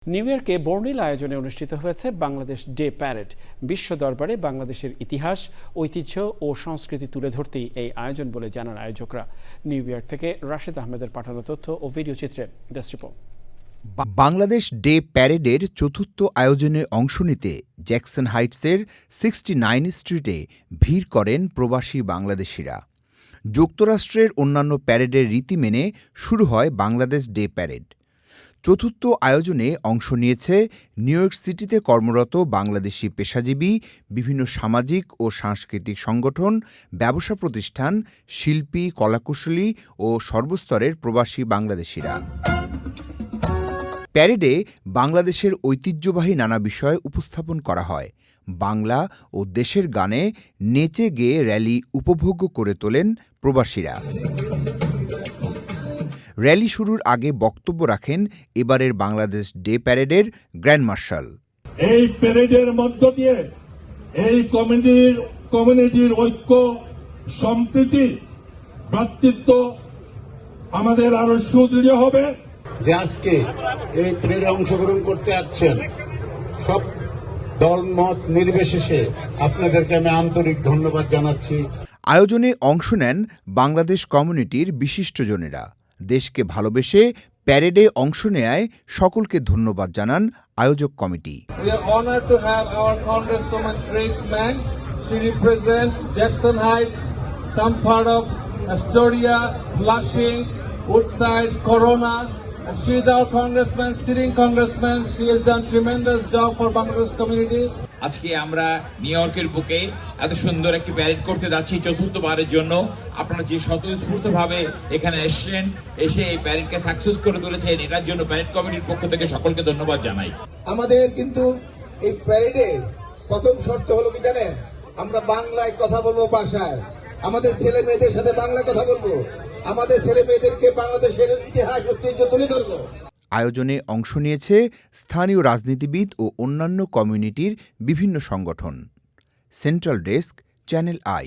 New ইয়র্কে বর্ণিল আয়োজনে অনুষ্ঠিত হয়েছে বাংলাদেশ ডে প্যারেড। বিশ্ব দরবারে বাংলাদেশের ইতিহাস, ঐতিহ্য ও সংস্কৃতি তুলে ধরতেই এই আয়োজন বলে জানান আয়োজকরা। নিউ ইয়র্ক থেকে রাশেদ আহমেদের পাঠানো তথ্য ও ভিডিও চিত্রে ডেস্ক রিপোর্ট। বাংলাদেশ ডে প্যারেডের চতুর্থ আয়োজনে অংশ নিতে জ্যাকসন হাইটসের 69 স্ট্রিটে ভিড় করেন প্রবাসী বাংলাদেশিরা। যুক্তরাষ্ট্রের অন্যান্য প্যারেডের রীতি মেনে শুরু হয় বাংলাদেশ ডে প্যারেড। চতুর্থ আয়োজনে অংশ নিয়েছে নিউ ইয়র্ক সিটিতে কর্মরত বাংলাদেশি পেশাজীবী, বিভিন্ন সামাজিক ও সাংস্কৃতিক সংগঠন, ব্যবসা প্রতিষ্ঠান, শিল্পী, কলাকুশলী ও সর্বস্তরের প্রবাসী বাংলাদেশিরা। প্যারেডে বাংলাদেশের ঐতিহ্যবাহী নানা বিষয় উপস্থাপন করা হয়। বাংলা ও দেশের গানে নেচে গেয়ে র্যালি উপভোগ্য করে তোলেন প্রবাসীরা। র্যালি শুরুর আগে বক্তব্য রাখেন এবারের বাংলাদেশ ডে প্যারেডের গ্র্যান্ড মার্শাল। এই প্যারেডের মধ্য দিয়ে এই কমিউনিটির ঐক্য, সম্প্রীতি, ভ্রাতৃত্ব আমাদের আরো সুদৃঢ় হবে। যে আজকে এই প্যারেডে অংশগ্রহণ করতে আসছেন সব দল মত নির্বিশেষে আপনাদেরকে আমি আন্তরিক ধন্যবাদ জানাচ্ছি। আয়োজনে অংশ নেন বাংলাদেশ কমিউনিটির বিশিষ্টজনেরা। দেশকে ভালোবেসে প্যারেডে অংশ নেয় সকলকে ধন্যবাদ জানান আয়োজক committee. We are honored to have our Congresswoman Grace Mann. She represents Jackson Heights, some part of Astoria, Flushing, Woodside, Corona. And she is our congressman, sitting congressman. She has done tremendous job for Bangladesh community. আজকে আমরা new ইয়র্কের বুকে এত সুন্দর একটি parade করতে যাচ্ছি চতুর্থবারের জন্য। আপনারা যে স্বতঃস্ফূর্তভাবে এখানে এসেছেন, এসে এই প্যারেডকে সাকসেস করে তুলেছেন, এটার জন্য প্যারেড কমিটির পক্ষ থেকে সকলকে ধন্যবাদ জানাই। আমাদের কিন্তু এই প্যারেডে প্রথম শর্ত হলো কি জানেন, আমরা বাংলায় কথা বলবো, ভাষায় আমাদের ছেলে মেয়েদের সাথে বাংলা কথা বলবো, আমাদের ছেলে মেয়েদেরকে বাংলাদেশের ইতিহাস ঐতিহ্য তুলে ধরবো। আয়োজনে অংশ নিয়েছে স্থানীয় রাজনীতিবিদ ও অন্যান্য কমিউনিটির বিভিন্ন সংগঠন। Central desk, channel I.